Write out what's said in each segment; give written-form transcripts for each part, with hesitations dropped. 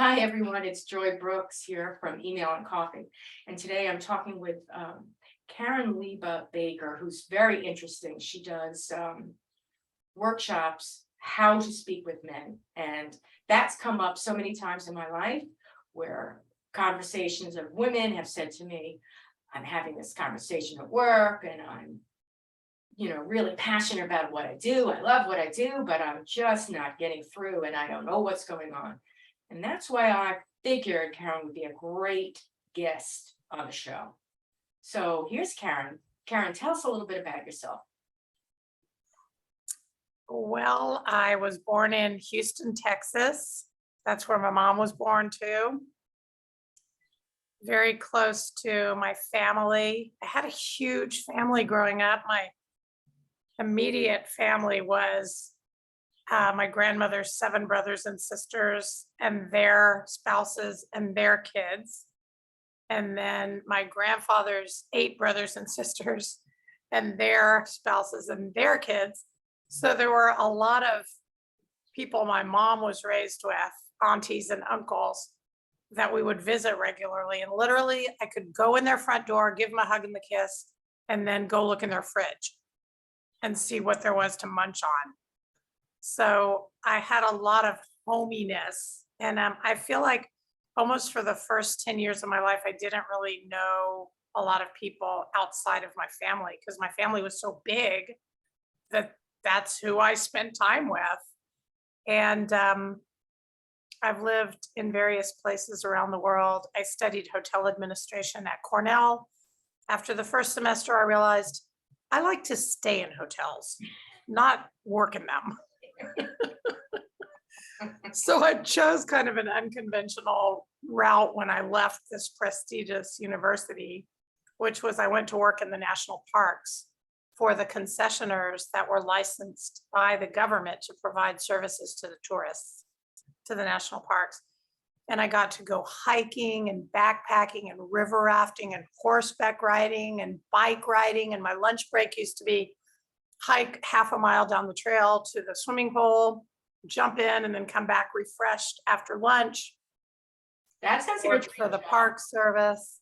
Hi, everyone. It's Joy Brooks here from Email and Coffee. And today I'm talking with Karen Leba Baker, who's very interesting. She does workshops, how to speak with men. And that's come up so many times in my life where conversations of women have said to me, I'm having this conversation at work and I'm really passionate about what I do. I love what I do, but I'm just not getting through and I don't know what's going on. And that's why I figured Karen would be a great guest on the show. So here's Karen. Karen, tell us a little bit about yourself. Well, I was born in Houston, Texas. That's where my mom was born too. Very close to my family. I had a huge family growing up. My immediate family was my grandmother's 7 brothers and sisters and their spouses and their kids. And then my grandfather's 8 brothers and sisters and their spouses and their kids. So there were a lot of people my mom was raised with, aunties and uncles, that we would visit regularly. And literally, I could go in their front door, give them a hug and the kiss, and then go look in their fridge and see what there was to munch on. So I had a lot of hominess. And I feel like almost for the first 10 years of my life, I didn't really know a lot of people outside of my family because my family was so big that that's who I spent time with. And I've lived in various places around the world. I studied hotel administration at Cornell. After the first semester, I realized I like to stay in hotels, not work in them. So I chose kind of an unconventional route when I left this prestigious university, which was I went to work in the national parks for the concessionaires that were licensed by the government to provide services to the tourists, to the national parks. And I got to go hiking and backpacking and river rafting and horseback riding and bike riding. And my lunch break used to be hike half a mile down the trail to the swimming pool, jump in and then come back refreshed after lunch. That sounds like a Worked dream for the job. park service.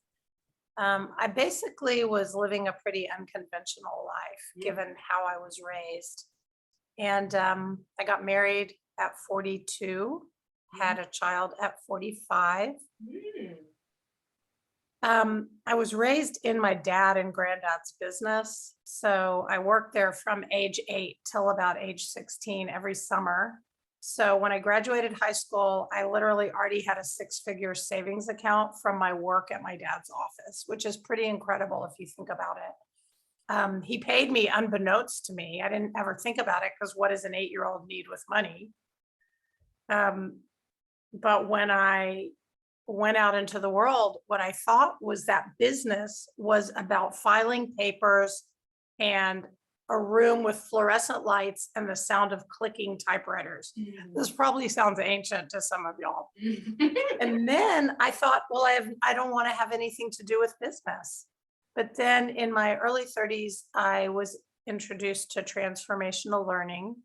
I basically was living a pretty unconventional life, given how I was raised. And I got married at 42, had a child at 45. I was raised in my dad and granddad's business. So I worked there from age 8 till about age 16 every summer. So when I graduated high school, I literally already had a 6-figure savings account from my work at my dad's office, which is pretty incredible if you think about it. He paid me unbeknownst to me. I didn't ever think about it because what does an 8-year-old need with money? But when I went out into the world, what I thought was that business was about filing papers and a room with fluorescent lights and the sound of clicking typewriters. This probably sounds ancient to some of y'all. And then I thought, well, I don't want to have anything to do with business. But then in my early 30s, I was introduced to transformational learning.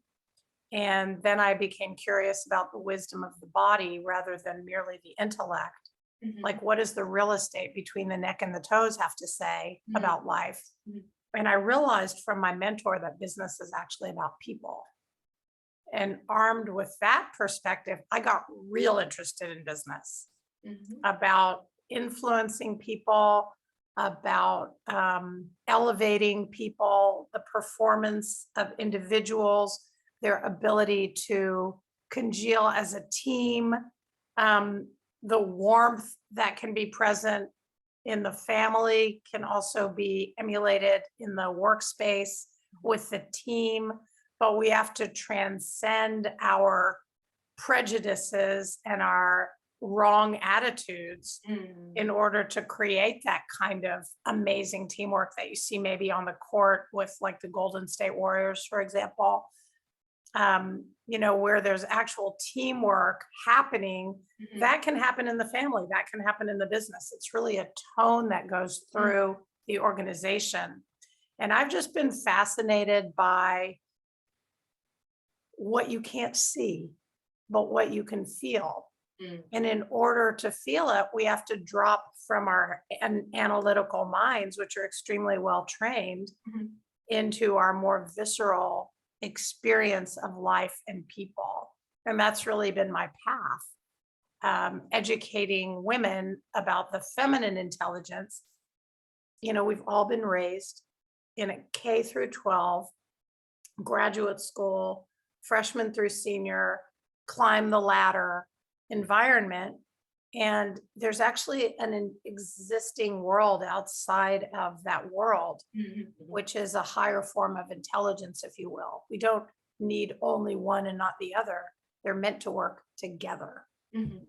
And then I became curious about the wisdom of the body rather than merely the intellect. Like, what does the real estate between the neck and the toes have to say about life? And I realized from my mentor that business is actually about people. And armed with that perspective, I got real interested in business, about influencing people, about elevating people, the performance of individuals, their ability to congeal as a team, the warmth that can be present in the family can also be emulated in the workspace with the team, but we have to transcend our prejudices and our wrong attitudes in order to create that kind of amazing teamwork that you see maybe on the court with like the Golden State Warriors, for example. Where there's actual teamwork happening, that can happen in the family, that can happen in the business. It's really a tone that goes through the organization. And I've just been fascinated by what you can't see, but what you can feel. And in order to feel it, we have to drop from our analytical minds, which are extremely well trained, Mhm. into our more visceral experience of life and people. And that's really been my path, educating women about the feminine intelligence. We've all been raised in a K through 12 graduate school, freshman through senior, climb the ladder environment. And there's actually an existing world outside of that world, Mhm. which is a higher form of intelligence, if you will. We don't need only one and not the other. They're meant to work together. Mhm.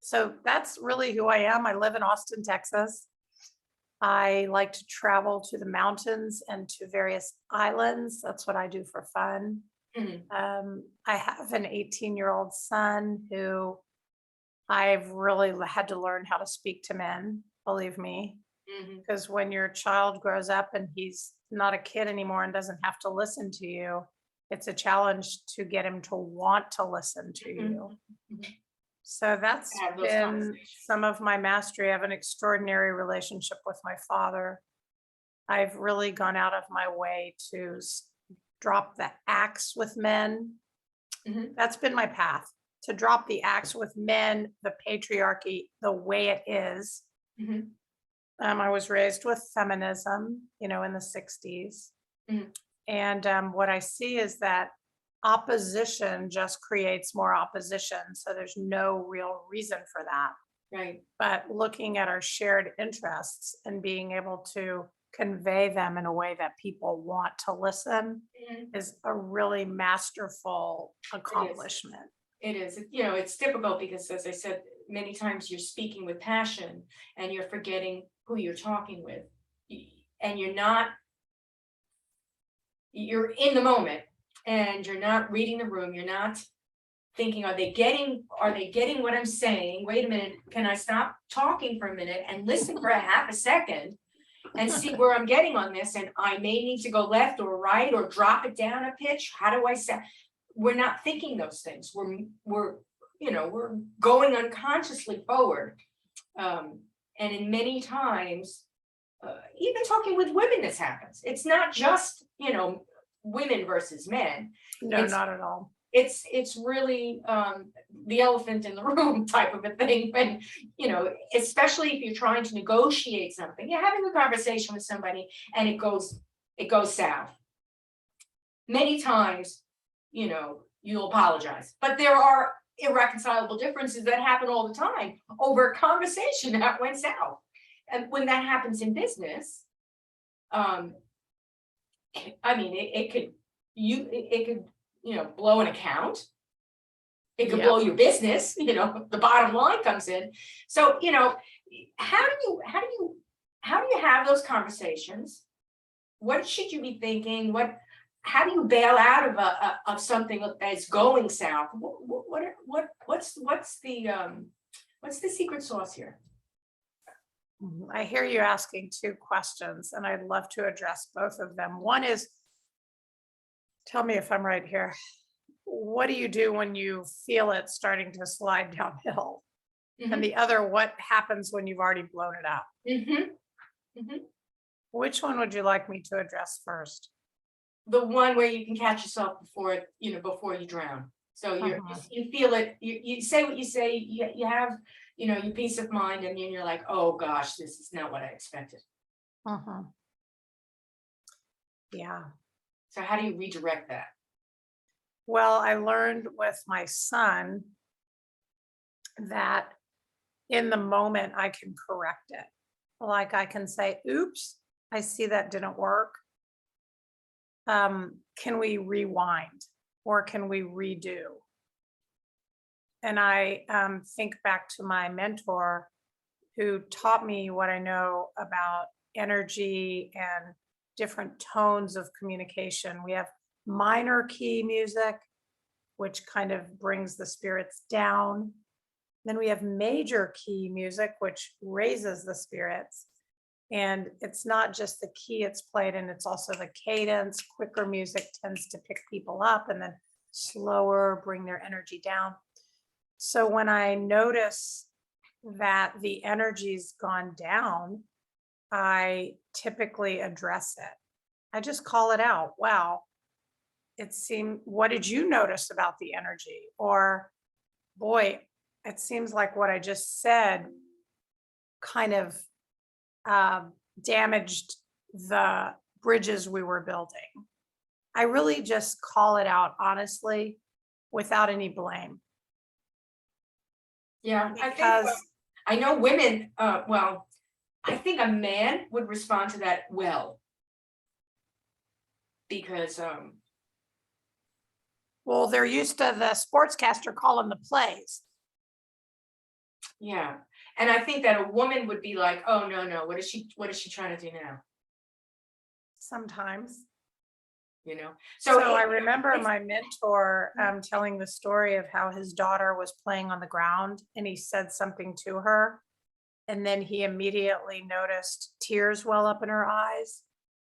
So that's really who I am. I live in Austin, Texas. I like to travel to the mountains and to various islands. That's what I do for fun. Mhm. I have an 18-year-old son who I've really had to learn how to speak to men, believe me, Mhm. because when your child grows up and he's not a kid anymore and doesn't have to listen to you, it's a challenge to get him to want to listen to you. Mhm. So that's Have those been conversations. some of my mastery. I have an extraordinary relationship with my father. I've really gone out of my way to drop the axe with men. Mhm. That's been my path, to drop the axe with men, the patriarchy, the way it is. Mhm. I was raised with feminism, in the 60s. Mhm. And what I see is that opposition just creates more opposition. So there's no real reason for that. Right. But looking at our shared interests and being able to convey them in a way that people want to listen Mhm. is a really masterful It is. accomplishment. It is. It's difficult because, as I said, many times you're speaking with passion and you're forgetting who you're talking with. And you're in the moment and you're not reading the room. You're not thinking, are they getting what I'm saying? Wait a minute, can I stop talking for a minute and listen for a half a second and see where I'm getting on this? And I may need to go left or right or drop it down a pitch. How do I say? We're not thinking those things. We're going unconsciously forward. And in many times, even talking with women, this happens. It's not just, women versus men. No, It's not at all. it's really the elephant in the room type of a thing. When, especially if you're trying to negotiate something, you're having a conversation with somebody and it goes south. Many times, you'll apologize, but there are irreconcilable differences that happen all the time over a conversation that went south. And when that happens in business, um, I mean, it could blow an account. It could Yep. blow your business. The bottom line comes in. So, how do you have those conversations? What should you be thinking? How do you bail out of something that's going south? What's the secret sauce here? I hear you asking two questions, and I'd love to address both of them. One is, tell me if I'm right here. What do you do when you feel it starting to slide downhill? Mhm. And the other, what happens when you've already blown it up? Mhm. Mhm. Which one would you like me to address first? The one where you can catch yourself before you drown. So Uh-huh. you feel it, you say what you say, you have, your peace of mind, and then you're like, oh gosh, this is not what I expected. Uh-huh. Yeah. So how do you redirect that? Well, I learned with my son that in the moment I can correct it. Like I can say, oops, I see that didn't work. Can we rewind or can we redo? And I think back to my mentor who taught me what I know about energy and different tones of communication. We have minor key music, which kind of brings the spirits down. Then we have major key music, which raises the spirits. And it's not just the key it's played in, it's also the cadence. Quicker music tends to pick people up, and then slower bring their energy down. So when I notice that the energy's gone down, I typically address it. I just call it out. Wow, it seemed, what did you notice about the energy? Or, boy, it seems like what I just said kind of damaged the bridges we were building. I really just call it out honestly, without any blame. Yeah, I think, Because I know women, well, I think a man would respond to that well. Because, well, they're used to the sportscaster calling the plays. yeah, and I think that a woman would be like, oh, no, what is she trying to do now? Sometimes. You know, So so I it- remember it's- my mentor telling the story of how his daughter was playing on the ground and he said something to her. And then he immediately noticed tears well up in her eyes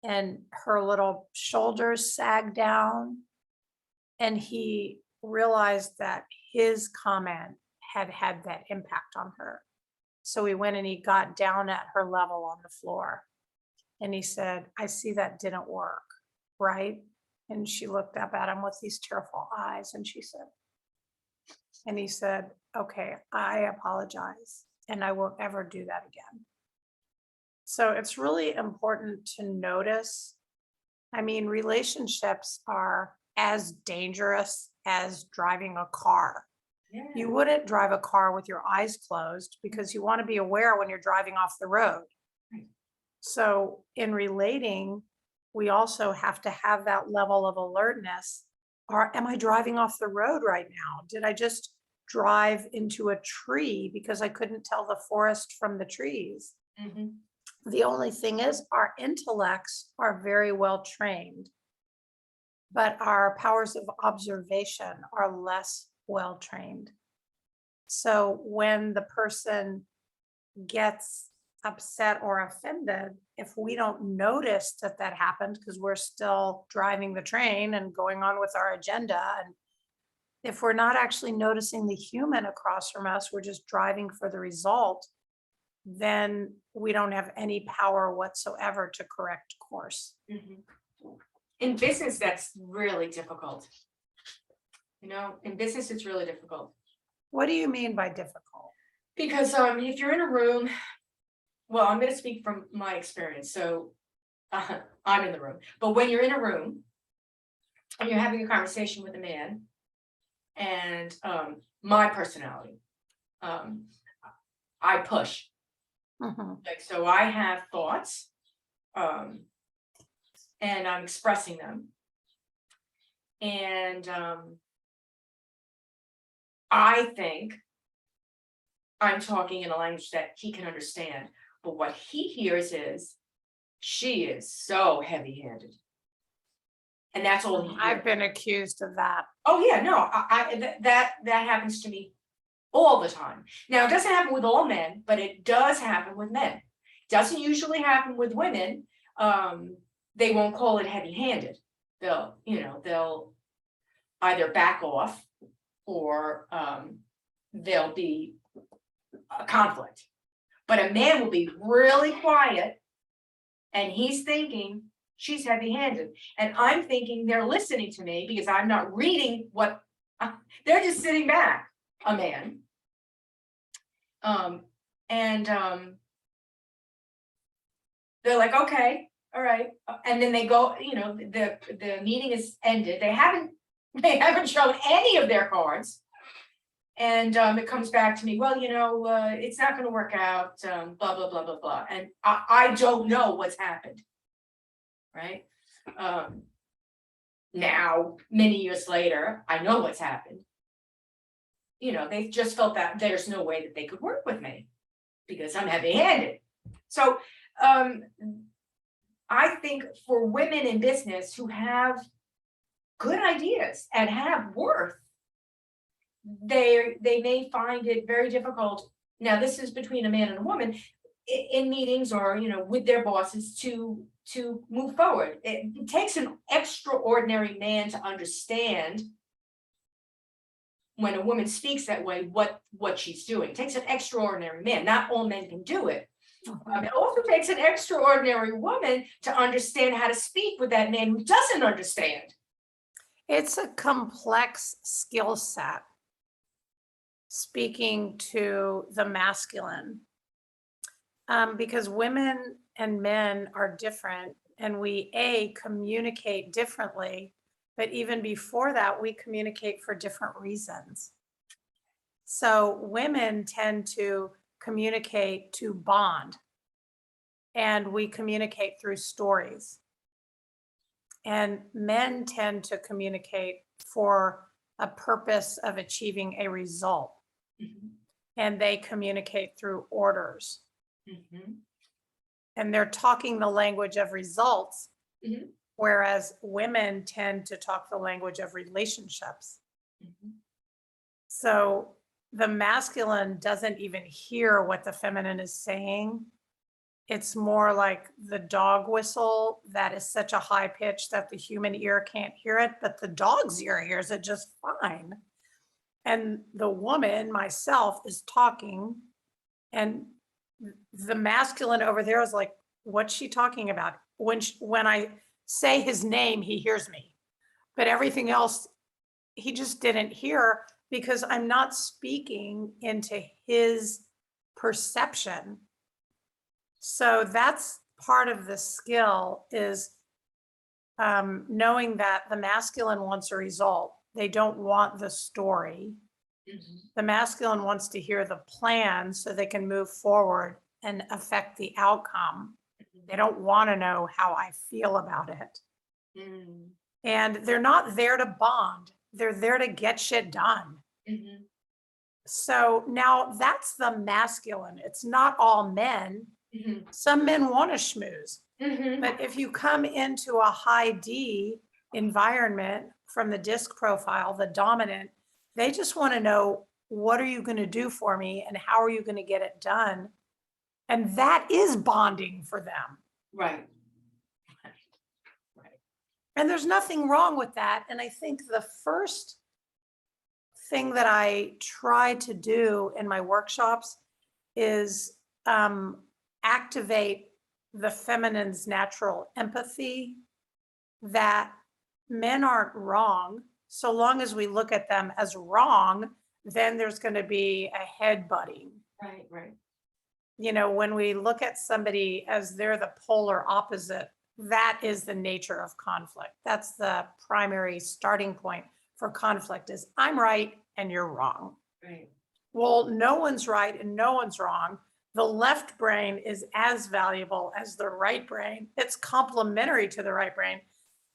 and her little shoulders sagged down. And he realized that his comment had had that impact on her. So he went and he got down at her level on the floor. And he said, I see that didn't work, right? And she looked up at him with these tearful eyes and she said, and he said, okay, I apologize and I won't ever do that again. So it's really important to notice. I mean, relationships are as dangerous as driving a car. yeah, You wouldn't drive a car with your eyes closed because you want to be aware when you're driving off the road. Right. So in relating, we also have to have that level of alertness. Or am I driving off the road right now? Did I just drive into a tree because I couldn't tell the forest from the trees? mhm, The only thing is our intellects are very well trained, but our powers of observation are less well trained. So when the person gets upset or offended, if we don't notice that that happened because we're still driving the train and going on with our agenda, and if we're not actually noticing the human across from us, we're just driving for the result, then we don't have any power whatsoever to correct course. mhm. In business, that's really difficult. You know, in business, it's really difficult. What do you mean by difficult? Because if you're in a room, well, I'm gonna speak from my experience, so I'm in the room, but when you're in a room and you're having a conversation with a man and my personality, I push. Mhm. Like, so I have thoughts, and I'm expressing them. And I think I'm talking in a language that he can understand, but what he hears is, she is so heavy-handed. And that's all he hears. I've been accused of that. Oh, yeah, no, that happens to me all the time. Now, it doesn't happen with all men, but it does happen with men. Doesn't usually happen with women. They won't call it heavy-handed. They'll either back off or there'll be a conflict. But a man will be really quiet and he's thinking she's heavy-handed. And I'm thinking they're listening to me because I'm not reading what they're just sitting back, a man. And they're like, okay, all right. And then they go, the meeting is ended. They haven't shown any of their cards. And it comes back to me, well, it's not gonna work out, blah, blah, blah, blah, blah. And I don't know what's happened. Right? Now, many years later, I know what's happened. They just felt that there's no way that they could work with me because I'm heavy-handed. So I think for women in business who have good ideas and have worth, they may find it very difficult. Now, this is between a man and a woman in meetings or with their bosses to move forward. It takes an extraordinary man to understand when a woman speaks that way, what she's doing. It takes an extraordinary man. Not all men can do it. It also takes an extraordinary woman to understand how to speak with that man who doesn't understand. It's a complex skill set, speaking to the masculine, because women and men are different, and we communicate differently, but even before that, we communicate for different reasons. So women tend to communicate to bond, and we communicate through stories. And men tend to communicate for a purpose of achieving a result, and they communicate through orders. And they're talking the language of results, whereas women tend to talk the language of relationships. So the masculine doesn't even hear what the feminine is saying. It's more like the dog whistle that is such a high pitch that the human ear can't hear it, but the dog's ear hears it just fine. And the woman, myself, is talking, and the masculine over there is like, what's she talking about? When I say his name, he hears me, but everything else, he just didn't hear, because I'm not speaking into his perception. So that's part of the skill, is knowing that the masculine wants a result. They don't want the story. The masculine wants to hear the plan so they can move forward and affect the outcome. They don't want to know how I feel about it. And they're not there to bond. They're there to get shit done. So now that's the masculine. It's not all men. Some men want to schmooze. But if you come into a high D environment from the disc profile, the dominant, they just want to know, what are you going to do for me, and how are you going to get it done? And that is bonding for them. Right. And there's nothing wrong with that. And I think the first thing that I try to do in my workshops is activate the feminine's natural empathy, that men aren't wrong. So long as we look at them as wrong, then there's going to be a headbutting. Right. You know, when we look at somebody as they're the polar opposite, that is the nature of conflict. That's the primary starting point for conflict, is I'm right and you're wrong. Right. Well, no one's right and no one's wrong. The left brain is as valuable as the right brain. It's complementary to the right brain.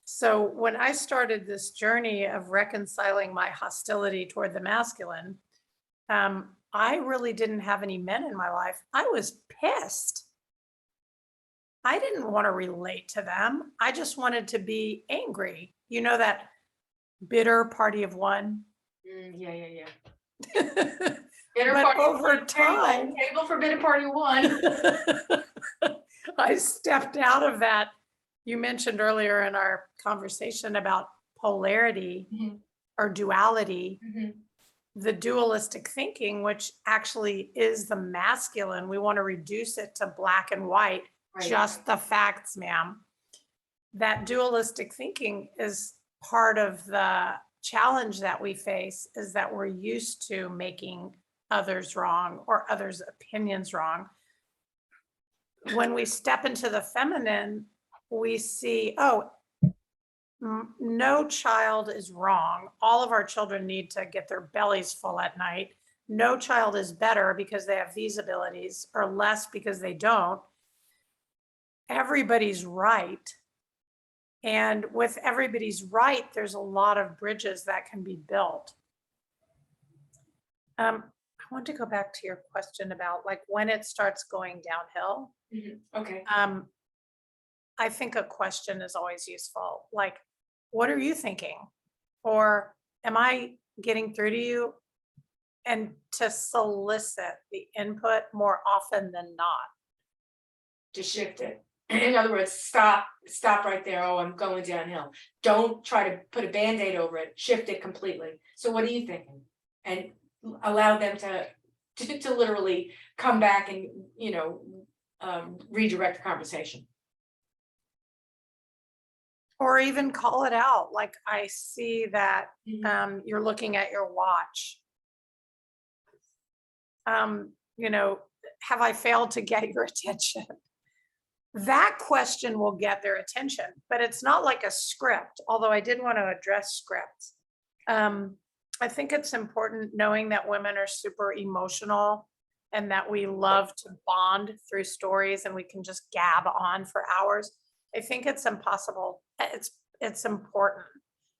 So when I started this journey of reconciling my hostility toward the masculine, I really didn't have any men in my life. I was pissed. I didn't want to relate to them. I just wanted to be angry. You know, that bitter party of one? Yeah. But over time, table for bitter party one. I stepped out of that. You mentioned earlier in our conversation about polarity or duality, the dualistic thinking, which actually is the masculine. We want to reduce it to black and white, just the facts, ma'am. That dualistic thinking is part of the challenge that we face, is that we're used to making others wrong or others' opinions wrong. When we step into the feminine, we see, no child is wrong. All of our children need to get their bellies full at night. No child is better because they have these abilities, or less because they don't. Everybody's right. And with everybody's right, there's a lot of bridges that can be built. I want to go back to your question about like when it starts going downhill. Okay. I think a question is always useful. Like, what are you thinking? Or am I getting through to you? And to solicit the input more often than not. To shift it. In other words, stop right there. Oh, I'm going downhill. Don't try to put a Band-Aid over it. Shift it completely. So what are you thinking? and allow them to literally come back and, redirect the conversation. Or even call it out, like I see that Mhm. you're looking at your watch. Have I failed to get your attention? That question will get their attention, but it's not like a script, although I did want to address scripts. I think it's important knowing that women are super emotional and that we love to bond through stories and we can just gab on for hours. I think it's impossible. It's important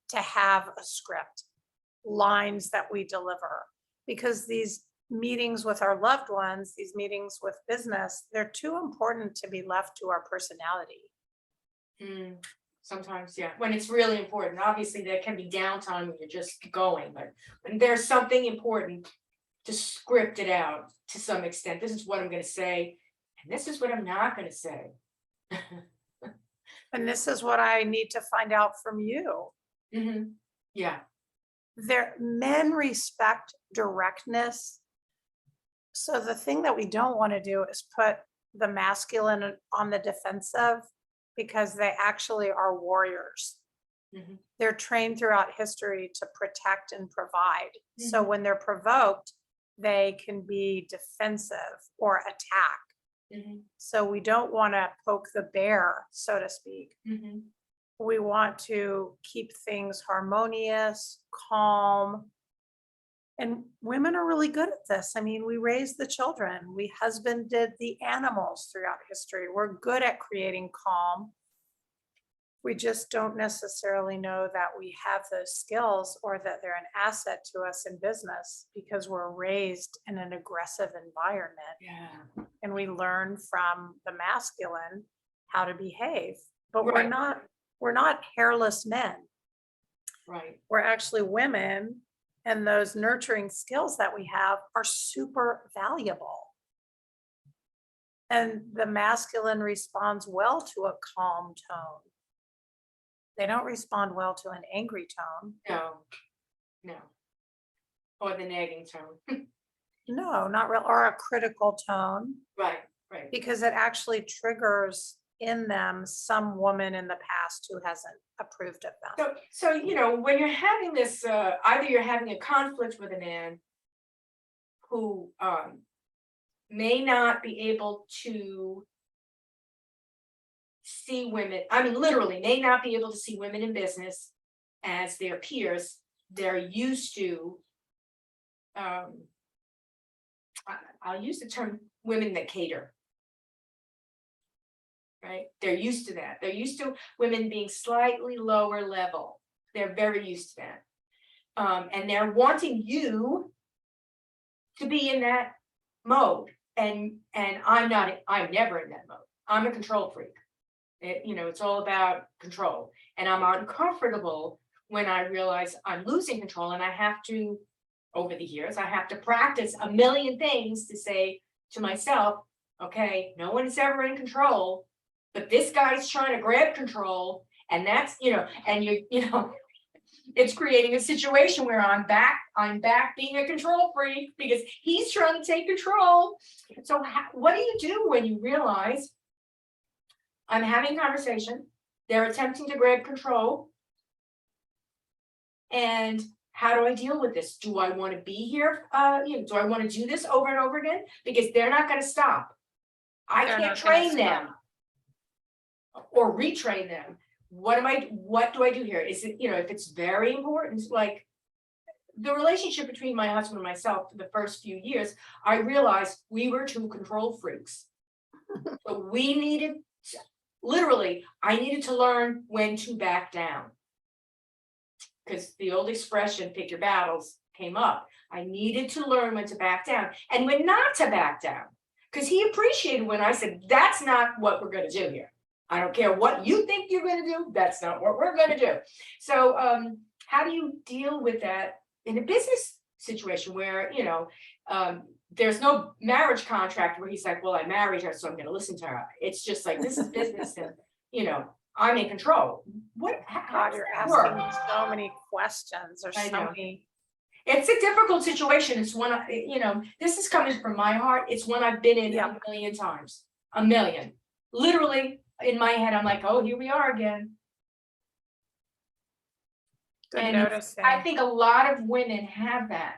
to have a script, lines that we deliver, because these meetings with our loved ones, these meetings with business, they're too important to be left to our personality. Mm, sometimes, yeah, when it's really important. Obviously, there can be downtime when you're just going, but when there's something important, to script it out to some extent. This is what I'm gonna say, and this is what I'm not gonna say. And this is what I need to find out from you. Yeah, Men respect directness. So the thing that we don't want to do is put the masculine on the defensive, because they actually are warriors. mhm, They're trained throughout history to protect and provide. So Mhm. when they're provoked, they can be defensive or attack. mhm, So we don't want to poke the bear, so to speak. mhm. We want to keep things harmonious, calm. And women are really good at this. I mean, we raised the children, we husbanded the animals throughout history. We're good at creating calm. We just don't necessarily know that we have those skills or that they're an asset to us in business because we're raised in an aggressive environment Yeah, and we learn from the masculine how to behave. But right, we're not hairless men. right. We're actually women, and those nurturing skills that we have are super valuable. And the masculine responds well to a calm tone. They don't respond well to an angry tone. No, no. Or the nagging tone. No, not real, or a critical tone, Right, right. because it actually triggers in them some woman in the past who hasn't approved of them. So, when you're having this, either you're having a conflict with a man who may not be able to see women, I mean, literally, may not be able to see women in business as their peers. They're used to, I'll use the term women that cater. Right? They're used to that. They're used to women being slightly lower level. They're very used to that. And they're wanting you to be in that mode. And I'm never in that mode. I'm a control freak. It's all about control. And I'm uncomfortable when I realize I'm losing control and I have to, over the years, I have to practice a million things to say to myself, okay, no one's ever in control, but this guy's trying to grab control, and that's, and it's creating a situation where I'm back being a control freak because he's trying to take control. So what do you do when you realize I'm having a conversation, they're attempting to grab control, and how do I deal with this? Do I want to be here? Do I want to do this over and over again? Because they're not going to stop. I They're can't not gonna train them or retrain them. What do I do here? Is it, if it's very important, like the relationship between my husband and myself for the first few years, I realized we were two control freaks. So I needed to learn when to back down. Because the old expression, pick your battles, came up. I needed to learn when to back down and when not to back down. Because he appreciated when I said, that's not what we're going to do here. I don't care what you think you're going to do. That's not what we're going to do. So how do you deal with that in a business situation where, there's no marriage contract where he's like, well, I married her, so I'm going to listen to her. It's just like, this is business and, I'm in control. How God, does you're that asking work? me so many questions. There's I so know. many. It's a difficult situation. It's one, this is coming from my heart. It's one I've been in Yeah. a million times, a million. Literally in my head, I'm like, oh, here we are again. Good And noticing. I think a lot of women have that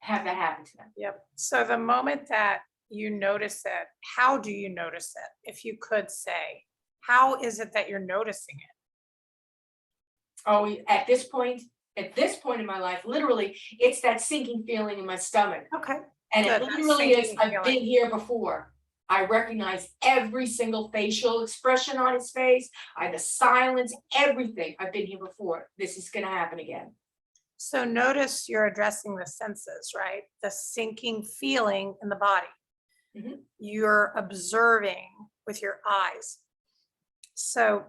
happen to them. Yep. So the moment that you notice it, how do you notice it? If you could say, how is it that you're noticing it? Oh, at this point in my life, literally, it's that sinking feeling in my stomach. Okay. And Good, it that literally is, sinking I've feeling. been here before. I recognize every single facial expression on his face. The silence, everything. I've been here before. This is gonna happen again. So notice you're addressing the senses, right? The sinking feeling in the body. Mhm. You're observing with your eyes. So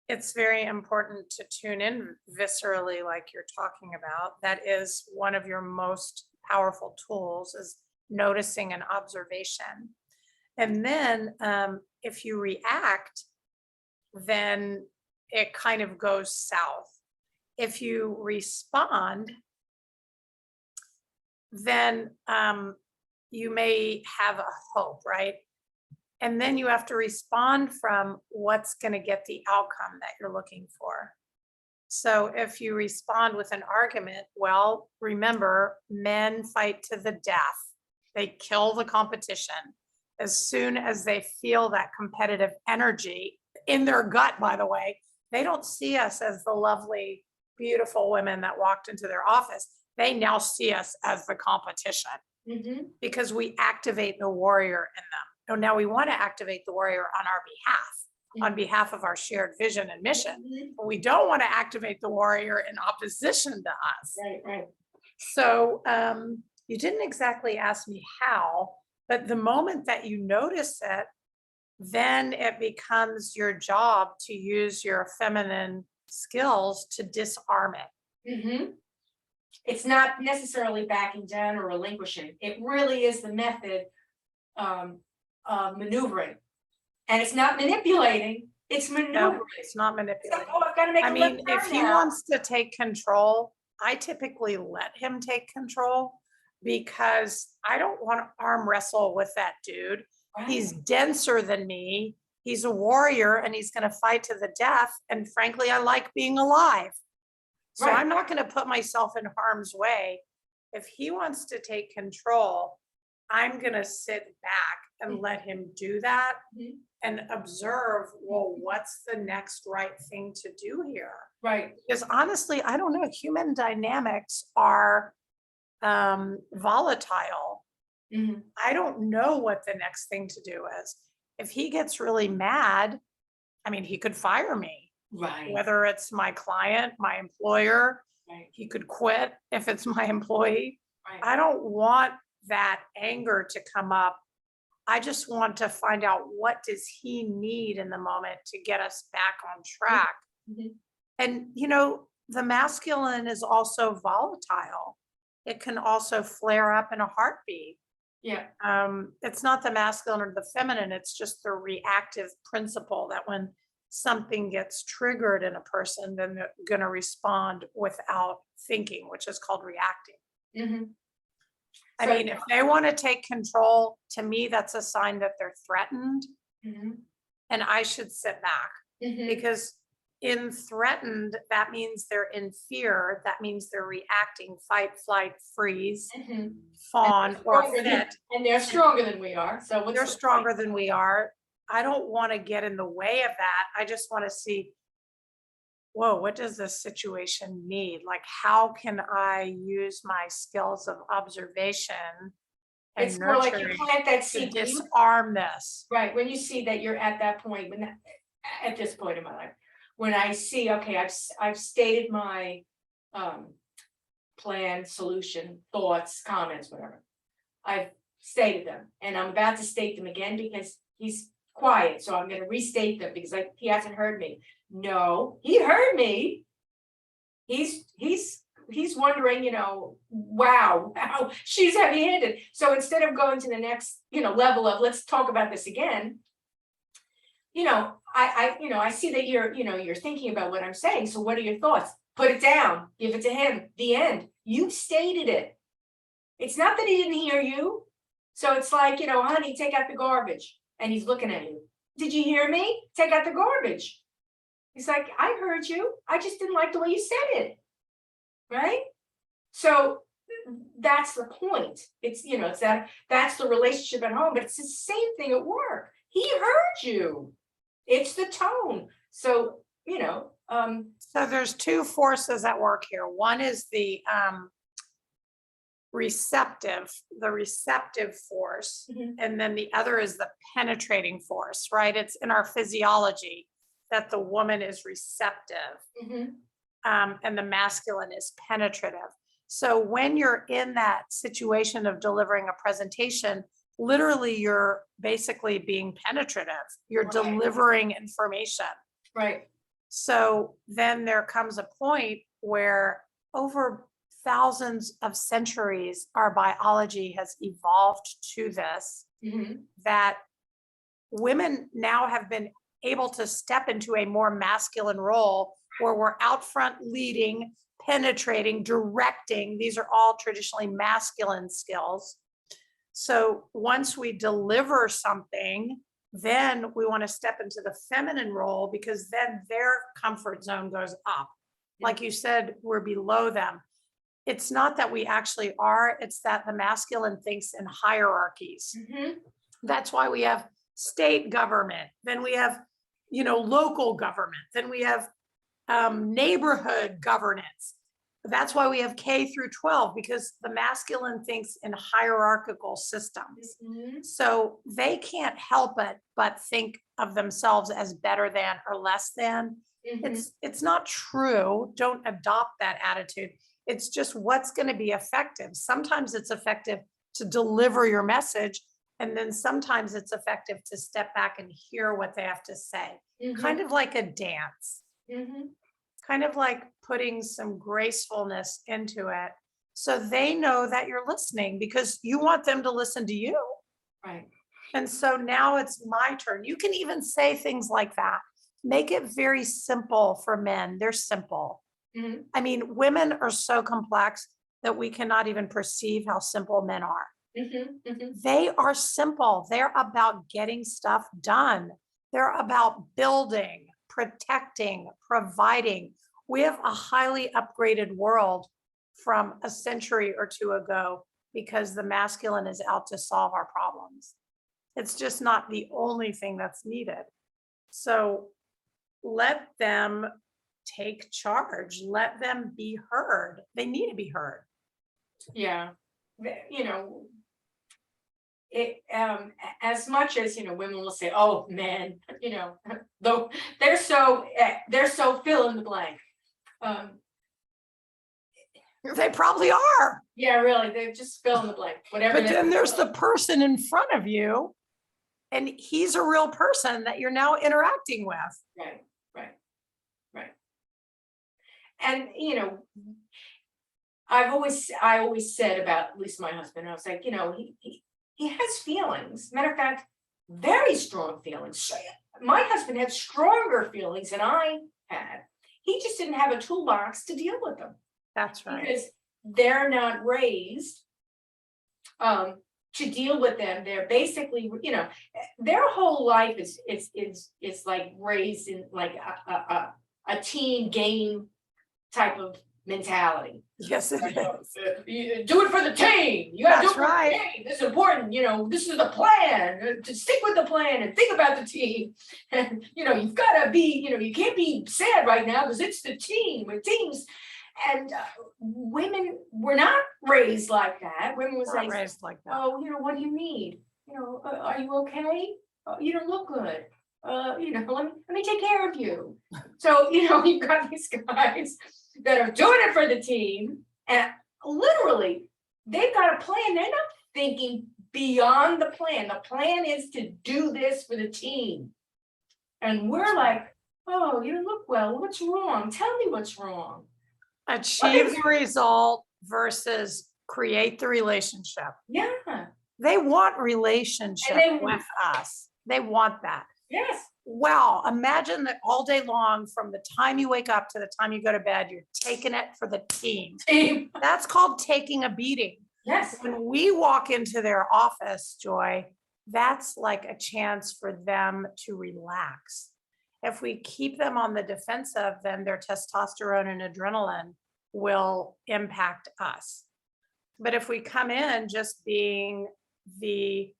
it's very important to tune in viscerally, like you're talking about. That is one of your most powerful tools, is noticing and observation. And then if you react, then it kind of goes south. If you respond, then you may have a hope, right? And then you have to respond from what's going to get the outcome that you're looking for. So if you respond with an argument, well, remember, men fight to the death. They kill the competition as soon as they feel that competitive energy in their gut, by the way. They don't see us as the lovely, beautiful women that walked into their office. They now see us as the competition because we activate the warrior in them. And now we want to activate the warrior on our behalf, on behalf of our shared vision and mission. But we don't want to activate the warrior in opposition to us. Right. So you didn't exactly ask me how, but the moment that you notice it, then it becomes your job to use your feminine skills to disarm it. It's not necessarily backing down or relinquishing. It really is the method of maneuvering. And it's not manipulating, it's maneuvering. No, it's not It's like, manipulating. oh, I've got to make I a mean, left if turn he now. wants to take control, I typically let him take control because I don't want to arm wrestle with that dude. He's denser than me. He's a warrior and he's going to fight to the death. And frankly, I like being alive. So Right. I'm not going to put myself in harm's way. If he wants to take control, I'm going to sit back and let him do that and observe, well, what's the next right thing to do here? Right. Because honestly, I don't know, human dynamics are volatile. I don't know what the next thing to do is. If he gets really mad, I mean, he could fire me. Right. Whether it's my client, my employer, Right. he could quit if it's my employee. Right. I don't want that anger to come up. I just want to find out, what does he need in the moment to get us back on track? And the masculine is also volatile. It can also flare up in a heartbeat. Yeah. It's not the masculine or the feminine, it's just the reactive principle that when something gets triggered in a person, then they're going to respond without thinking, which is called reacting. I mean, if they want to take control, to me, that's a sign that they're threatened. And I should sit back because in threatened, that means they're in fear. That means they're reacting, fight, flight, freeze, fawn, or fit. And they're stronger than we are. So They're stronger than we are. I don't want to get in the way of that. I just want to see, whoa, what does this situation need? Like, how can I use my skills of observation and it's more like you nurturing plant that to seed. disarm this? Right. When you see that you're at that point, at this point in my life, when I see, okay, I've stated my plan, solution, thoughts, comments, whatever. I've stated them, and I'm about to state them again because he's quiet. So I'm going to restate them because he hasn't heard me. No, he heard me. He's wondering, wow, she's heavy-handed. So instead of going to the next, level of let's talk about this again, I see that you're thinking about what I'm saying. So what are your thoughts? put it down, give it to him, the end. You stated it. It's not that he didn't hear you. So it's like, honey, take out the garbage. And he's looking at you. Did you hear me? Take out the garbage. He's like, I heard you. I just didn't like the way you said it. Right? So that's the point. It's, it's that's the relationship at home, but it's the same thing at work. He heard you. It's the tone. So, So there's two forces at work here. One is the receptive force, Mhm. and then the other is the penetrating force, right? It's in our physiology that the woman is receptive, Mhm. and the masculine is penetrative. So when you're in that situation of delivering a presentation, literally you're basically being penetrative. You're Right. delivering information. Right. So then there comes a point where over thousands of centuries, our biology has evolved to this, Mhm. that women now have been able to step into a more masculine role where we're out front leading, penetrating, directing. These are all traditionally masculine skills. So once we deliver something, then we want to step into the feminine role because then their comfort zone goes up. Like you said, we're below them. It's not that we actually are, it's that the masculine thinks in hierarchies. Mhm. That's why we have state government, then we have, local government, then we have neighborhood governance. That's why we have K through 12, because the masculine thinks in hierarchical systems. Mhm. So they can't help it but think of themselves as better than or less than. Mhm. It's not true. Don't adopt that attitude. It's just what's going to be effective. Sometimes it's effective to deliver your message, and then sometimes it's effective to step back and hear what they have to say. Kind of like a dance, Mhm. kind of like putting some gracefulness into it so they know that you're listening because you want them to listen to you. Right. And so now it's my turn. You can even say things like that. Make it very simple for men. They're simple. Mhm. I mean, women are so complex that we cannot even perceive how simple men are. Mhm. Mhm. They are simple. They're about getting stuff done. They're about building, protecting, providing. We have a highly upgraded world from a century or two ago because the masculine is out to solve our problems. It's just not the only thing that's needed. So let them take charge. Let them be heard. They need to be heard. Yeah. It as much as women will say, oh men, though they're so fill in the blank. Um, They probably are. yeah, really, they just fill in the blank, whatever. But then there's the person in front of you, and he's a real person that you're now interacting with. Right, right, right. And I always said about at least my husband, I was like, he has feelings. Matter of fact, very strong feelings. My husband had stronger feelings than I had. He just didn't have a toolbox to deal with them That's right. because they're not raised to deal with them. They're basically, their whole life is like raised in like a team game type of mentality. Yes, it is. You do it for the team. You gotta do it That's for right. the team. This is important. This is the plan. To stick with the plan and think about the team. And you've got to be. You can't be sad right now because it's the team. With teams, and women were not raised like that. Women was Not like, raised like that. oh, what do you need? Are you okay? You don't look good. Let me take care of you. So, you've got these guys that are doing it for the team, and literally they've got a plan. They're not thinking beyond the plan. The plan is to do this for the team. And we're like, oh, you don't look well. What's wrong? Tell me what's wrong. Achieve the result versus create the relationship. Yeah. They want relationship with us. They want that. Yes. Wow, imagine that all day long, from the time you wake up to the time you go to bed, you're taking it for the team. That's called taking a beating. Yes, When we walk into their office, Joy, that's like a chance for them to relax. If we keep them on the defensive, then their testosterone and adrenaline will impact us. But if we come in just being the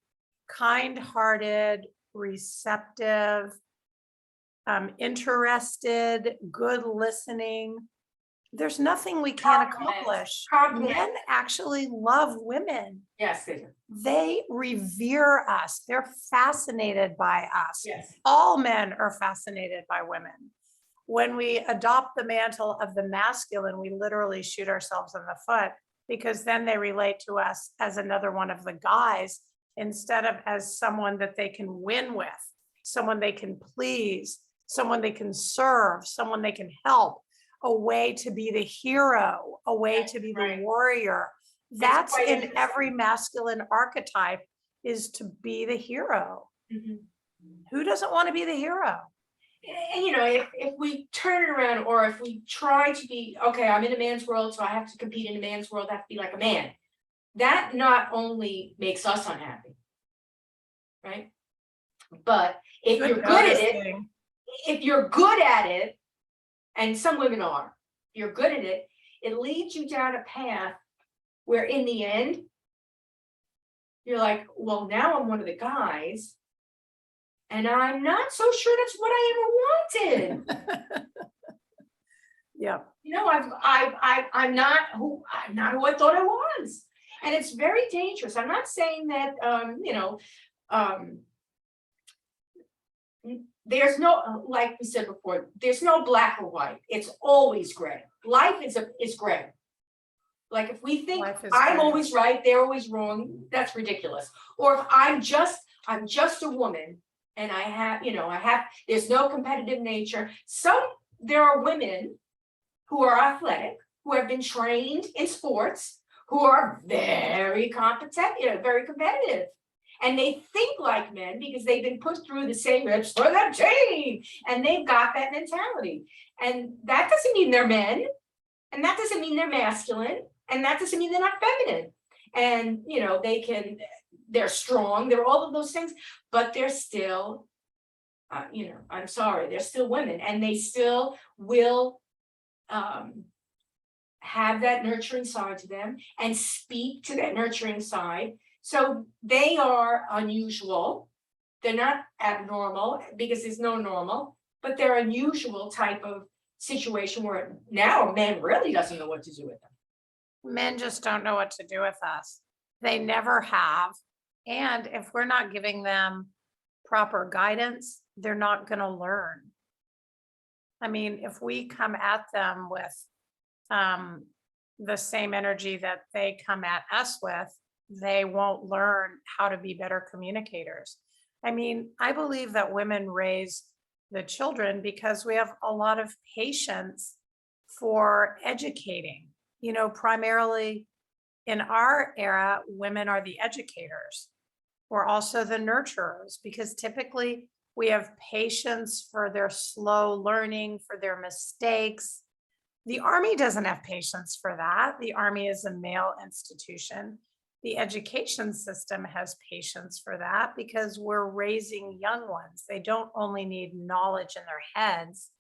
kind-hearted, receptive, interested, good listening, there's nothing we can't accomplish. Compliments. Men actually love women. yes, they do. They revere us. They're fascinated by us. Yes. All men are fascinated by women. When we adopt the mantle of the masculine, we literally shoot ourselves in the foot, because then they relate to us as another one of the guys instead of as someone that they can win with, someone they can please, someone they can serve, someone they can help, a way to be the hero, a way to be the Right. warrior. That's quite in interesting. every masculine archetype, is to be the hero. Mhm. Who doesn't want to be the hero? And you know, if we turn it around, or if we try to be, okay, I'm in a man's world, so I have to compete in a man's world, I have to be like a man. That not only makes us unhappy, right? But if you're good at it, noticing. if you're good at it, and some women are, if you're good at it, it leads you down a path where in the end, you're like, well, now I'm one of the guys, and I'm not so sure that's what I ever wanted. Yeah. You know, I'm not who I thought I was, and it's very dangerous. I'm not saying that there's no, like we said before, there's no black or white. It's always gray. Life is gray. Like if we think Life is I'm gray. always right, they're always wrong, that's ridiculous. Or if I'm just a woman, and there's no competitive nature. There are women who are athletic, who have been trained in sports, who are very competent, very competitive. And they think like men because they've been put through the same reps for the team, and they've got that mentality. And that doesn't mean they're men, and that doesn't mean they're masculine, and that doesn't mean they're not feminine. And they're strong, they're all of those things, but they're still, I'm sorry, they're still women, and they still will have that nurturing side to them and speak to that nurturing side. So they are unusual. They're not abnormal, because there's no normal, but they're unusual type of situation where now a man really doesn't know what to do with them. Men just don't know what to do with us. They never have. And if we're not giving them proper guidance, they're not going to learn. I mean, if we come at them with the same energy that they come at us with, they won't learn how to be better communicators. I mean, I believe that women raise the children because we have a lot of patience for educating. Primarily in our era, women are the educators. We're also the nurturers, because typically we have patience for their slow learning, for their mistakes. The Army doesn't have patience for that. The Army is a male institution. The education system has patience for that because we're raising young ones. They don't only need knowledge in their heads,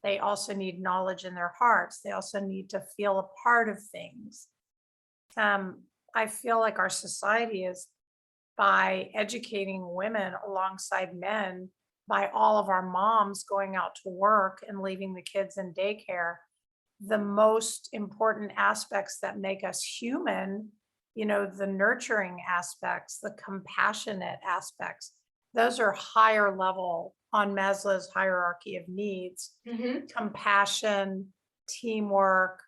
they also need knowledge in their hearts. They also need to feel a part of things. I feel like our society is, by educating women alongside men, by all of our moms going out to work and leaving the kids in daycare, the most important aspects that make us human, the nurturing aspects, the compassionate aspects, those are higher level on Maslow's hierarchy of needs. Compassion, teamwork,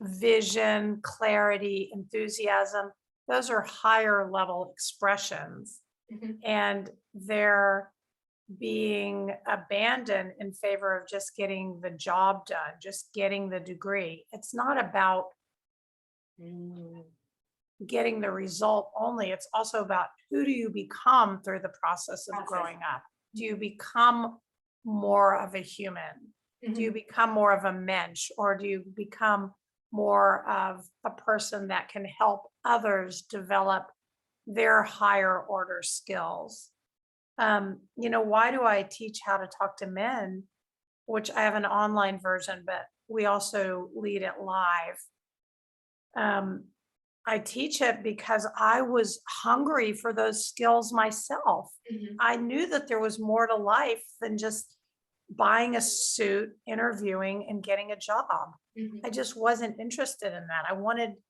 vision, clarity, enthusiasm, those are higher level expressions. And they're being abandoned in favor of just getting the job done, just getting the degree. It's not about getting the result only. It's also about who do you become through the process of Process. growing up? Do you become more of a human? Do you become more of a mensch, or do you become more of a person that can help others develop their higher order skills? Why do I teach how to talk to men, which I have an online version, but we also lead it live. I teach it because I was hungry for those skills myself. Mhm. I knew that there was more to life than just buying a suit, interviewing, and getting a job. Mhm. I just wasn't interested in that. I wanted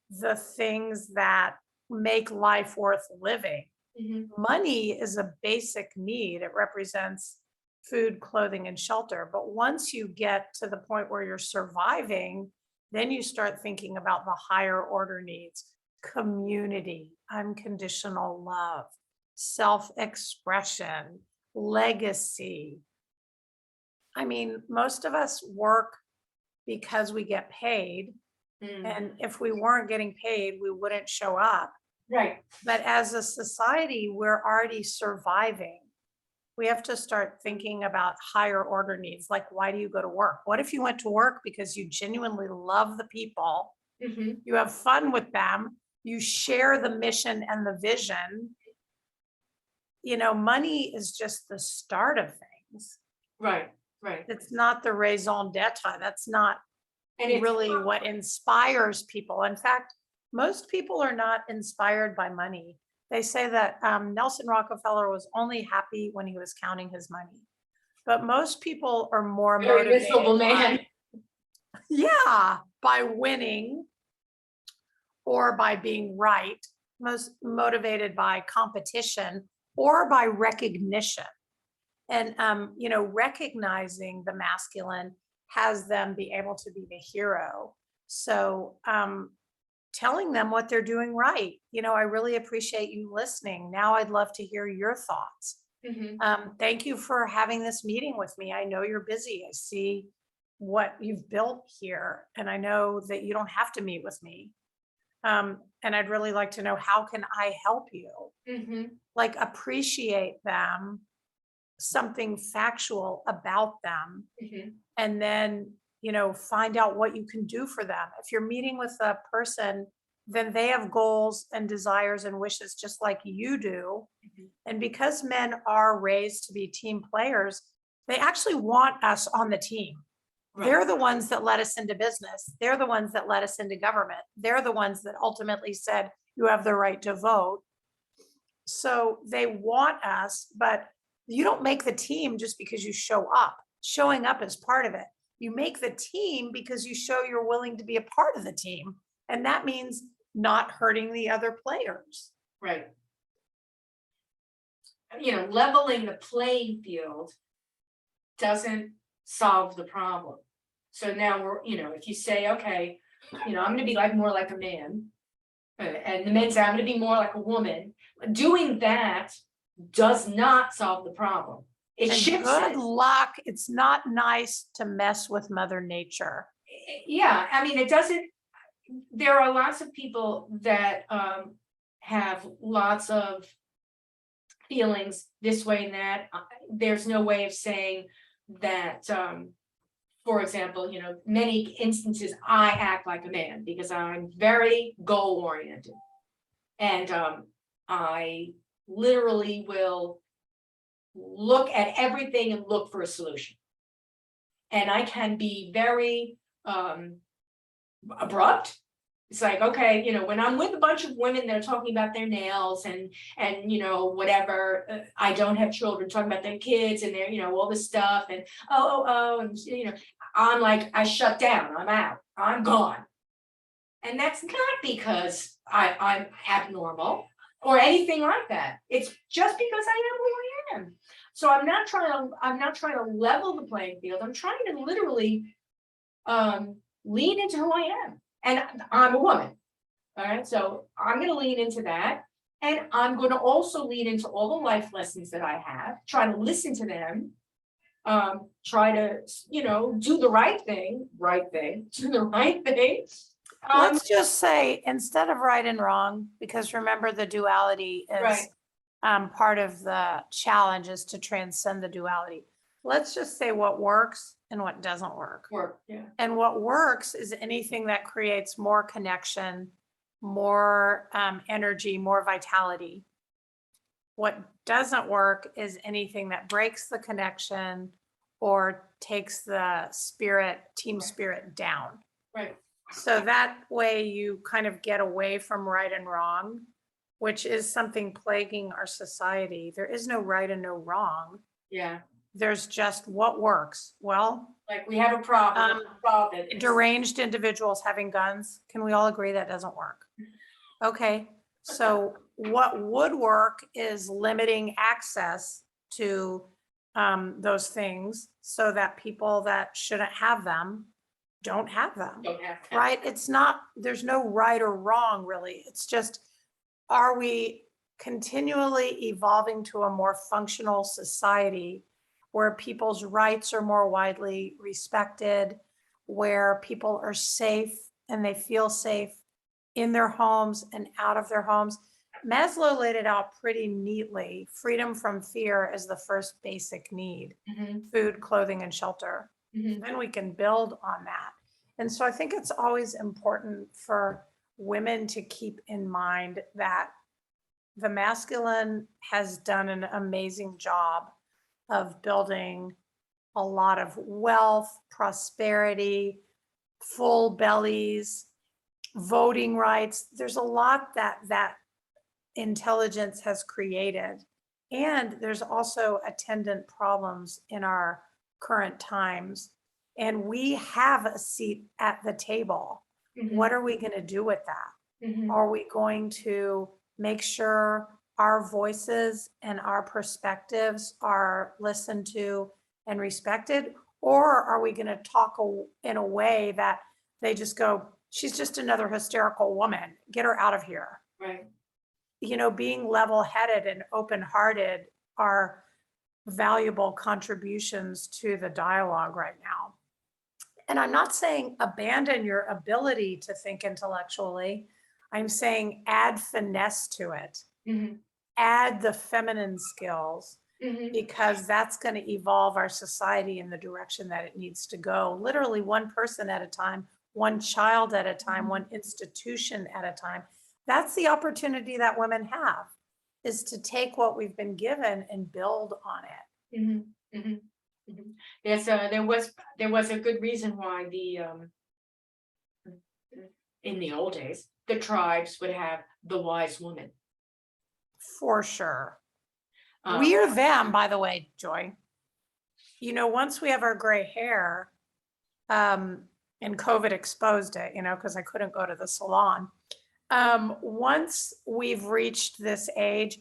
the things that make life worth living. Mhm. Money is a basic need. It represents food, clothing, and shelter. But once you get to the point where you're surviving, then you start thinking about the higher order needs: community, unconditional love, self expression, legacy. I mean, most of us work because we get paid. Mm. And if we weren't getting paid, we wouldn't show up. Right. But as a society, we're already surviving. We have to start thinking about higher order needs. Like, why do you go to work? What if you went to work because you genuinely love the people, Mhm. you have fun with them, you share the mission and the vision? Money is just the start of things. Right. Right. It's not the raison d'etre. That's not And it's really what inspires people. In fact, most people are not inspired by money. They say that Nelson Rockefeller was only happy when he was counting his money. But most people are more very miserable motivated man. by winning or by being right, most motivated by competition or by recognition. And recognizing the masculine has them be able to be the hero. So telling them what they're doing right. I really appreciate you listening. Now I'd love to hear your thoughts. Mhm. Thank you for having this meeting with me. I know you're busy. I see what you've built here, and I know that you don't have to meet with me. And I'd really like to know, how can I help you? Mhm. Like, appreciate them, something factual about them, Mhm. and then find out what you can do for them. If you're meeting with a person, then they have goals and desires and wishes just like you do. Mhm. And because men are raised to be team players, they actually want us on the team. Right. They're the ones that let us into business. They're the ones that let us into government. They're the ones that ultimately said you have the right to vote. So they want us, but you don't make the team just because you show up. Showing up is part of it. You make the team because you show you're willing to be a part of the team. And that means not hurting the other players. Right. Leveling the playing field doesn't solve the problem. So now if you say, okay, I'm gonna be more like a man, and the men say, I'm gonna be more like a woman, doing that does not solve the problem. It And shifts good it. luck. It's not nice to mess with Mother Nature. Yeah, I mean, it doesn't, there are lots of people that have lots of feelings this way and that. There's no way of saying that, for example, many instances I act like a man because I'm very goal oriented. And I literally will look at everything and look for a solution. And I can be very abrupt. It's like, okay, when I'm with a bunch of women that are talking about their nails and whatever, I don't have children, talking about their kids and their, all this stuff, and and I'm like, I shut down, I'm out, I'm gone. And that's not because I'm abnormal or anything like that. It's just because I am who I am. So I'm not trying to level the playing field. I'm trying to literally lean into who I am. And I'm a woman. All right. So I'm going to lean into that. And I'm going to also lean into all the life lessons that I have, try to listen to them, try to, do the right thing, do the right thing, Let's just say, instead of right and wrong, because remember the duality is Right. part of the challenge is to transcend the duality. Let's just say what works and what doesn't work. Work, yeah. And what works is anything that creates more connection, more energy, more vitality. What doesn't work is anything that breaks the connection or takes the spirit, team spirit down. Right. So that way you kind of get away from right and wrong, which is something plaguing our society. There is no right and no wrong. Yeah. There's just what works. Well, Like we have a problem, solve it. deranged individuals having guns, can we all agree that doesn't work? Okay, so what would work is limiting access to those things so that people that shouldn't have them don't have them, Don't have that. right? It's not, there's no right or wrong really. It's just, are we continually evolving to a more functional society where people's rights are more widely respected, where people are safe and they feel safe in their homes and out of their homes? Maslow laid it out pretty neatly. Freedom from fear is the first basic need: Mhm, food, clothing, and shelter. mhm. Then we can build on that. And so I think it's always important for women to keep in mind that the masculine has done an amazing job of building a lot of wealth, prosperity, full bellies, voting rights. There's a lot that intelligence has created. And there's also attendant problems in our current times. And we have a seat at the table. Mhm, What are we going to do with that? mhm. Are we going to make sure our voices and our perspectives are listened to and respected? Or are we going to talk in a way that they just go, she's just another hysterical woman, get her out of here? Right. You know, being level-headed and open-hearted are valuable contributions to the dialogue right now. And I'm not saying abandon your ability to think intellectually. I'm saying add finesse to it, Mhm, add the feminine skills, mhm. because that's going to evolve our society in the direction that it needs to go. Literally one person at a time, one child at a time, one institution at a time. That's the opportunity that women have, is to take what we've been given and build on it. Mhm, mhm, mhm. Yes, there was a good reason why in the old days, the tribes would have the wise woman. For sure. Um, We're them, by the way, Joy. You know, once we have our gray hair, and COVID exposed it, you know, because I couldn't go to the salon. Once we've reached this age,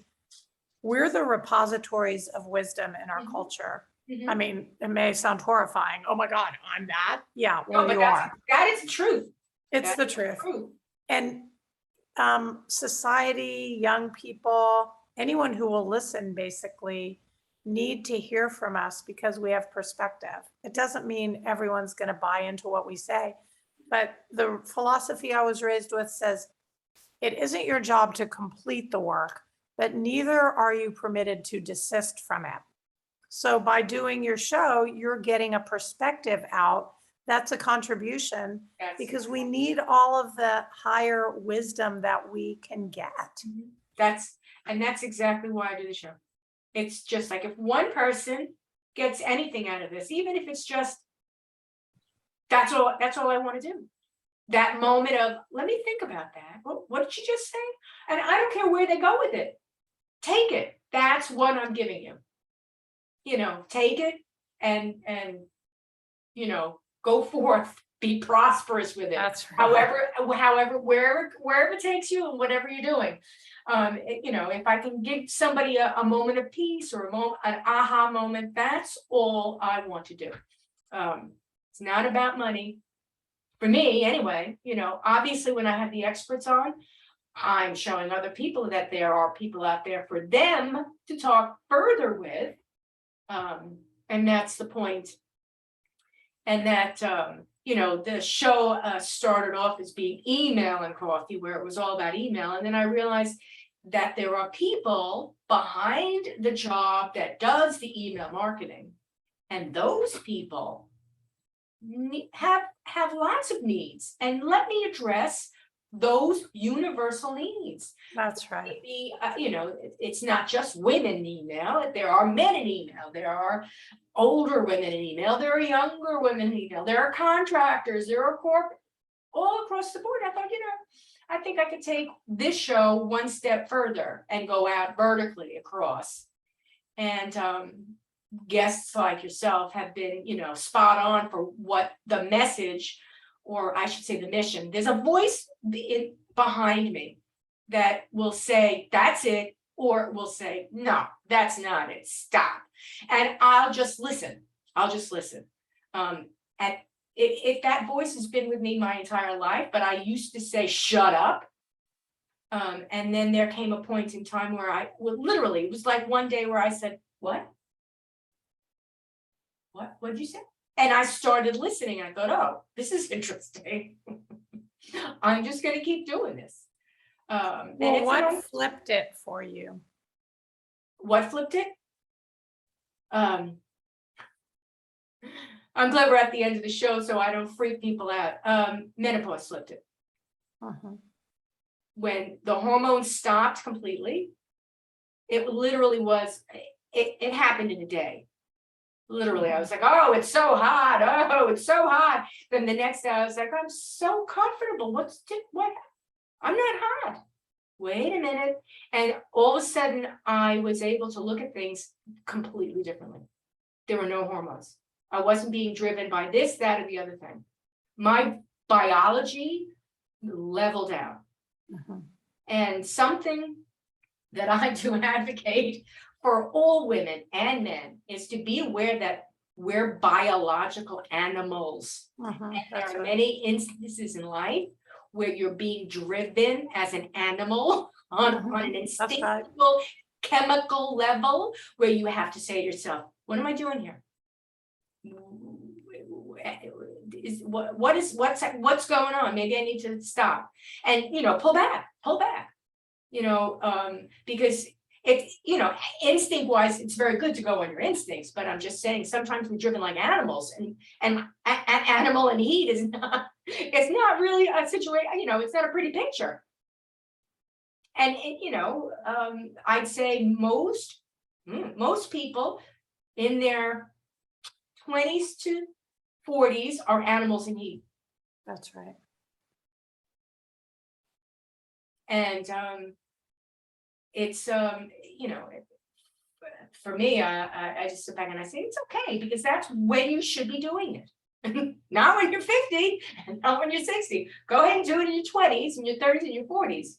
we're the repositories of wisdom in our Mhm. culture. mhm. I mean, it may sound horrifying. Oh my God, I'm that? Yeah, No, well, but you that's, are. that is the truth. It's That the is truth. truth. And society, young people, anyone who will listen basically need to hear from us because we have perspective. It doesn't mean everyone's going to buy into what we say, but the philosophy I was raised with says it isn't your job to complete the work, but neither are you permitted to desist from it. So by doing your show, you're getting a perspective out. That's a contribution, That's, because we need all of the higher wisdom that we can get. that's, and that's exactly why I do the show. It's just like if one person gets anything out of this, even if it's just, that's all I want to do. That moment of, let me think about that. What did she just say? And I don't care where they go with it. Take it. That's what I'm giving you. You know, take it and go forth, be prosperous with it. That's right. However, wherever it takes you and whatever you're doing. If I can give somebody a moment of peace or an aha moment, that's all I want to do. It's not about money. For me, anyway, obviously when I have the experts on, I'm showing other people that there are people out there for them to talk further with. And that's the point. And that you know, the show started off as being email and coffee, where it was all about email. And then I realized that there are people behind the job that does the email marketing. And those people have lots of needs. And let me address those universal needs. That's right. Maybe, you know, it's not just women in email. There are men in email. There are older women in email. There are younger women in email. There are contractors. There are corporate, all across the board. I thought, you know, I think I could take this show one step further and go out vertically across. And guests like yourself have been, you know, spot on for what the message, or I should say the mission. There's a voice behind me that will say, that's it, or will say, no, that's not it, stop. And I'll just listen. I'll just listen. And if that voice has been with me my entire life, but I used to say, shut up. And then there came a point in time where literally, it was like one day where I said, what? What'd you say? And I started listening. I thought, oh, this is interesting. I'm just going to keep doing this. Well, and what flipped it for you? What flipped it? I'm glad we're at the end of the show so I don't freak people out. Menopause flipped it. When the hormones stopped completely, it literally was, it happened in a day. Literally, I was like, oh, it's so hot. Oh, it's so hot. Then the next day I was like, I'm so comfortable. What? I'm not hot. Wait a minute. And all of a sudden I was able to look at things completely differently. There were no hormones. I wasn't being driven by this, that, or the other thing. My biology leveled out. And something that I do advocate for all women and men is to be aware that we're biological animals. And there are many instances in life where you're being driven as an animal on an instinctual chemical level, where you have to say to yourself, what am I doing here? What's going on? Maybe I need to stop and, you know, pull back, you know, because it's, you know, instinct wise, it's very good to go on your instincts, but I'm just saying sometimes we're driven like animals, and animal and heat is not, it's not really a situation, you know, it's not a pretty picture. And you know, I'd say most people in their 20s to 40s are animals in heat. That's right. And it's you know, for me, I just sit back and I say it's okay, because that's when you should be doing it. Not when you're 50 and not when you're 60. Go ahead and do it in your 20s and your 30s and your 40s.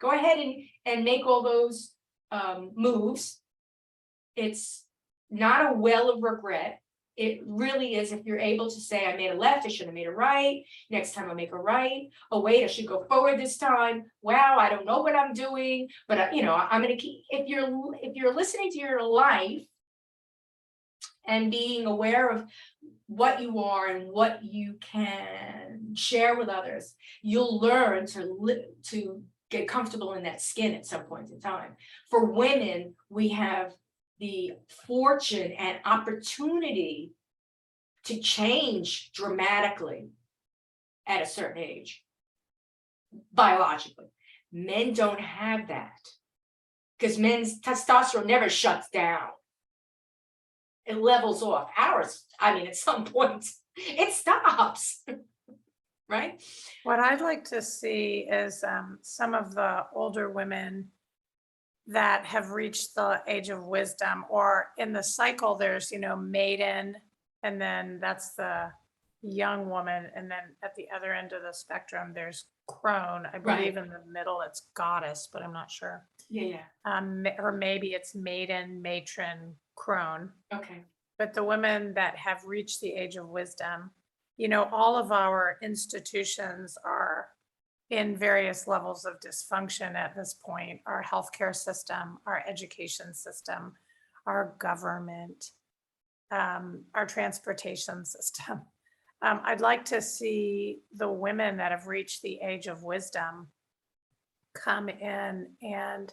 Go ahead and make all those moves. It's not a well of regret. It really is. If you're able to say, I made a left, I should have made a right. Next time I'll make a right. Oh, wait, I should go forward this time. Wow, I don't know what I'm doing, but you know, I'm going to keep, if you're listening to your life and being aware of what you are and what you can share with others, you'll learn to get comfortable in that skin at some point in time. For women, we have the fortune and opportunity to change dramatically at a certain age, biologically. Men don't have that, because men's testosterone never shuts down. It levels off. Ours, I mean, at some point, it stops. Right? What I'd like to see is some of the older women that have reached the age of wisdom, or in the cycle, there's, you know, maiden, and then that's the young woman. And then at the other end of the spectrum, there's crone. I believe in the middle, it's goddess, but I'm not sure. Yeah. Or maybe it's maiden, matron, crone. Okay. But the women that have reached the age of wisdom, you know, all of our institutions are in various levels of dysfunction at this point. Our healthcare system, our education system, our government, our transportation system. I'd like to see the women that have reached the age of wisdom come in and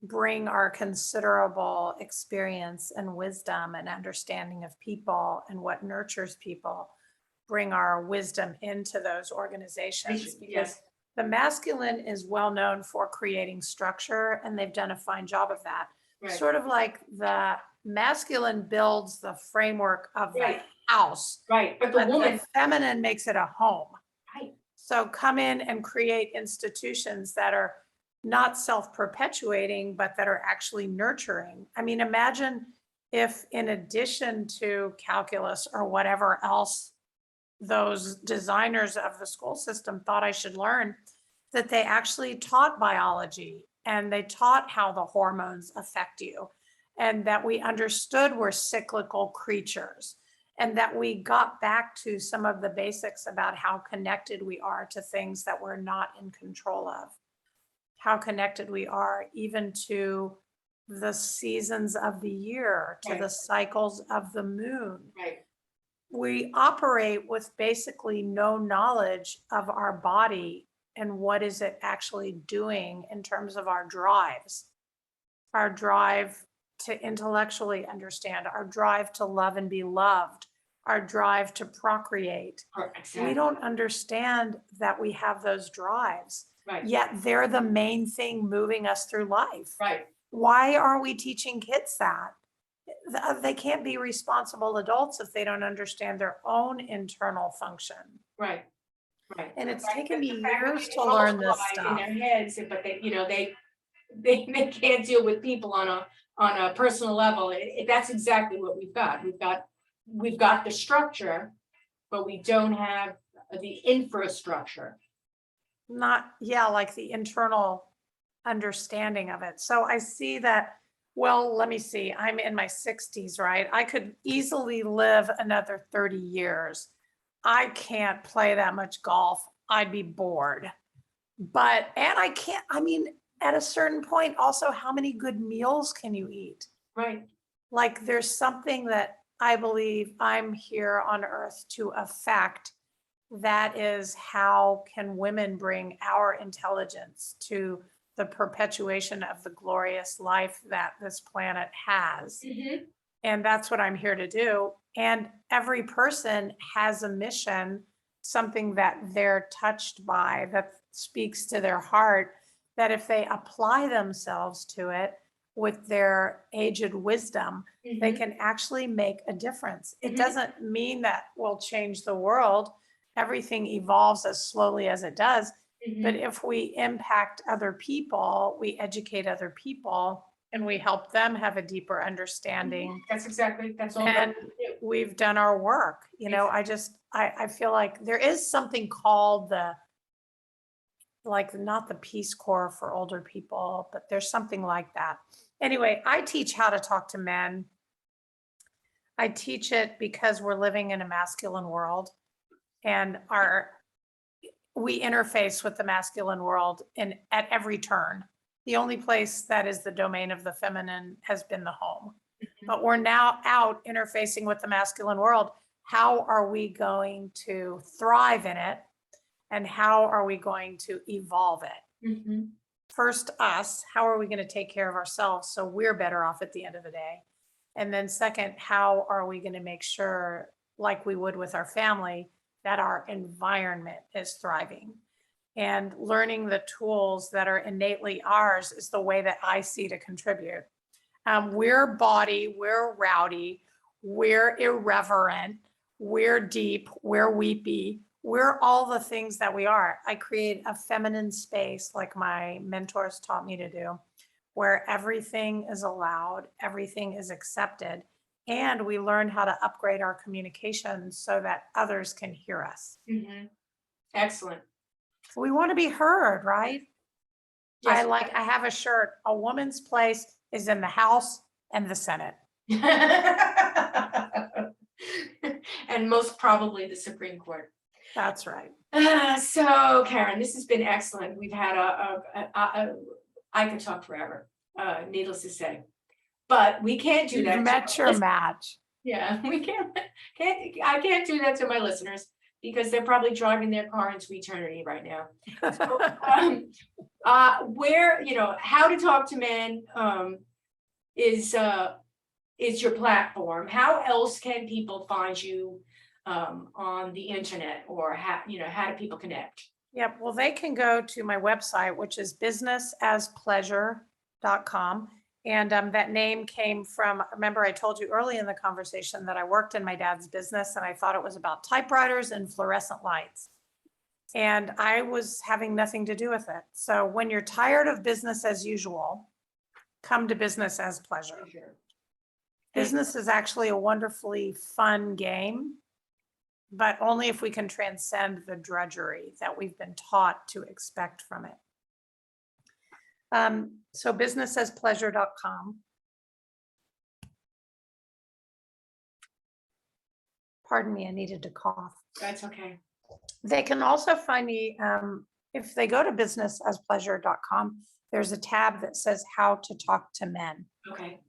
bring our considerable experience and wisdom and understanding of people and what nurtures people, bring our wisdom into those organizations, because Yes, the masculine is well known for creating structure, and they've done a fine job of that. right, Sort of like the masculine builds the framework of the Right. house, right, but the but woman, the feminine makes it a home. right, So come in and create institutions that are not self-perpetuating, but that are actually nurturing. I mean, imagine if in addition to calculus or whatever else those designers of the school system thought I should learn, that they actually taught biology and they taught how the hormones affect you, and that we understood we're cyclical creatures, and that we got back to some of the basics about how connected we are to things that we're not in control of, how connected we are even to the seasons of the year, to Right. the cycles of the moon. right, We operate with basically no knowledge of our body and what is it actually doing in terms of our drives, our drive to intellectually understand, our drive to love and be loved, our drive to procreate. exactly, We don't understand that we have those drives, right, yet they're the main thing moving us through life. right, Why are we teaching kids that? They can't be responsible adults if they don't understand their own internal function. right, right. And it's Right, taken the me fact that years they to learn this multiply in stuff. their heads, but they, they can't deal with people on a personal level. That's exactly what we've got. We've got the structure, but we don't have the infrastructure. Not, yeah, like the internal understanding of it. So I see that, well, let me see, I'm in my 60s, right? I could easily live another 30 years. I can't play that much golf. I'd be bored. But, and I can't, I mean, at a certain point, also, how many good meals can you eat? Right, Like, there's something that I believe I'm here on earth to affect. That is, how can women bring our intelligence to the perpetuation of the glorious life that this planet has? mhm, And that's what I'm here to do. And every person has a mission, something that they're touched by, that speaks to their heart, that if they apply themselves to it with their aged wisdom, they mhm, can actually make a difference. It Mhm. doesn't mean that we'll change the world. Everything evolves as slowly as it does. But mhm. if we impact other people, we educate other people, and we help them have a deeper understanding, That's all that then we do. we've done our work. I feel like there is something called the, like, not the Peace Corps for older people, but there's something like that. Anyway, I teach how to talk to men. I teach it because we're living in a masculine world, and we interface with the masculine world in at every turn. The only place that is the domain of the feminine has been the home. But we're now out interfacing with the masculine world. How are we going to thrive in it? And how are we going to evolve it? Mhm. First, us, how are we going to take care of ourselves so we're better off at the end of the day? And then second, how are we going to make sure, like we would with our family, that our environment is thriving? And learning the tools that are innately ours is the way that I see to contribute. We're bawdy, we're rowdy, we're irreverent, we're deep, we're weepy, we're all the things that we are. I create a feminine space, like my mentors taught me to do, where everything is allowed, everything is accepted, and we learn how to upgrade our communication so that others can hear us. Mhm. Excellent. We want to be heard, right? Yes. I have a shirt, a woman's place is in the House and the Senate. And most probably the Supreme Court. That's right. So Karen, this has been excellent. We've had I could talk forever, needless to say. But we can't do You've that. met your match. Yeah, we I can't do that to my listeners because they're probably driving their car into eternity right now. So, where, how to talk to men, is, is your platform. How else can people find you, on the internet, or how do people connect? Yep, well, they can go to my website, which is businessaspleasure.com. And that name came from, remember I told you early in the conversation that I worked in my dad's business and I thought it was about typewriters and fluorescent lights. And I was having nothing to do with it. So when you're tired of business as usual, come to business as pleasure. Business is actually a wonderfully fun game, but only if we can transcend the drudgery that we've been taught to expect from it. So businessaspleasure.com. Pardon me, I needed to cough. That's okay. They can also find me, if they go to businessaspleasure.com, there's a tab that says how to talk to men. Okay.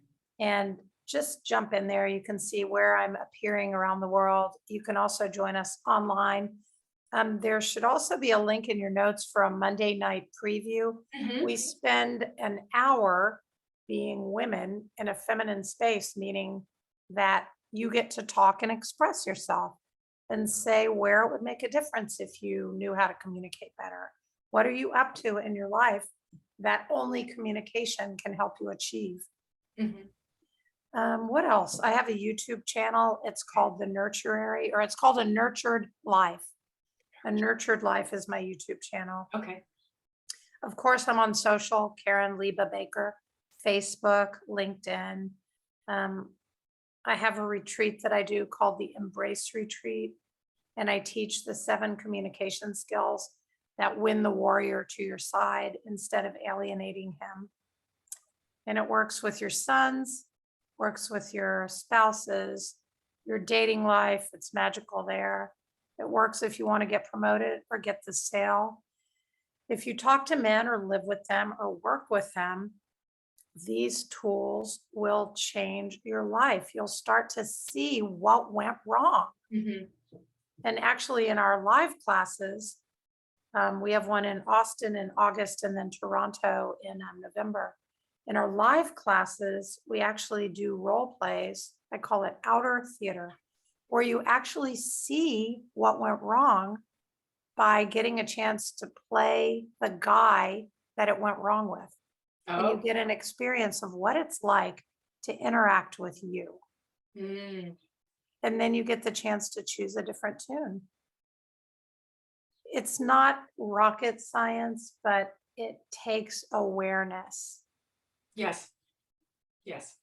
And just jump in there. You can see where I'm appearing around the world. You can also join us online. There should also be a link in your notes for a Monday night preview. Mhm. We spend an hour being women in a feminine space, meaning that you get to talk and express yourself and say where it would make a difference if you knew how to communicate better. What are you up to in your life that only communication can help you achieve? Mhm. What else? I have a YouTube channel. It's called The Nurturary, or it's called A Nurtured Life. A Nurtured Life is my YouTube channel. Okay. Of course, I'm on social, Karen Liba Baker, Facebook, LinkedIn. I have a retreat that I do called the Embrace Retreat, and I teach the 7 communication skills that win the warrior to your side instead of alienating him. And it works with your sons, works with your spouses, your dating life. It's magical there. It works if you want to get promoted or get the sale. If you talk to men or live with them or work with them, these tools will change your life. You'll start to see what went wrong. Mhm. And actually, in our live classes, we have one in Austin in August and then Toronto in November. In our live classes, we actually do role plays. I call it outer theater, where you actually see what went wrong by getting a chance to play the guy that it went wrong with. And you Oh. get an experience of what it's like to interact with you. Mm. And then you get the chance to choose a different tune. It's not rocket science, but it takes awareness. Yes. Yes.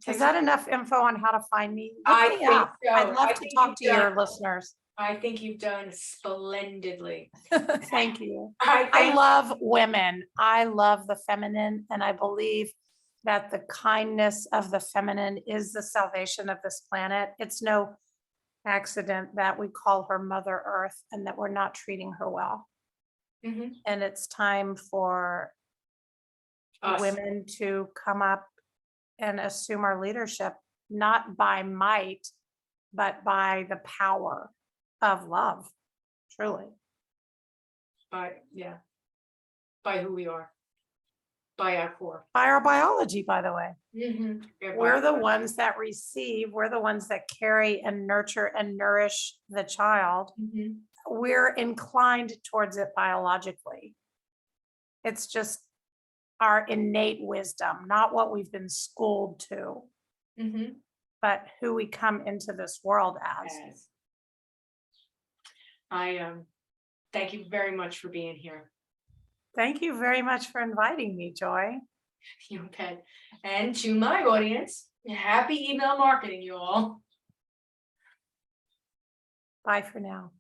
Is that enough info on how to find me? I Look me think up. so. I'd love I to think talk you've to your done- listeners. I think you've done splendidly. Thank you. I I think love women. I love the feminine, and I believe that the kindness of the feminine is the salvation of this planet. It's no accident that we call her Mother Earth and that we're not treating her well. Mhm. And it's time for Us. women to come up and assume our leadership, not by might, but by the power of love, truly. Yeah, by who we are, by our core. By our biology, by the way. Mhm. Yeah, We're the by- ones that receive, we're the ones that carry and nurture and nourish the child. Mhm. We're inclined towards it biologically. It's just our innate wisdom, not what we've been schooled to, Mhm. but who we come into this world as. Yes. I thank you very much for being here. Thank you very much for inviting me, Joy. You bet. And to my audience, happy email marketing, you all. Bye for now.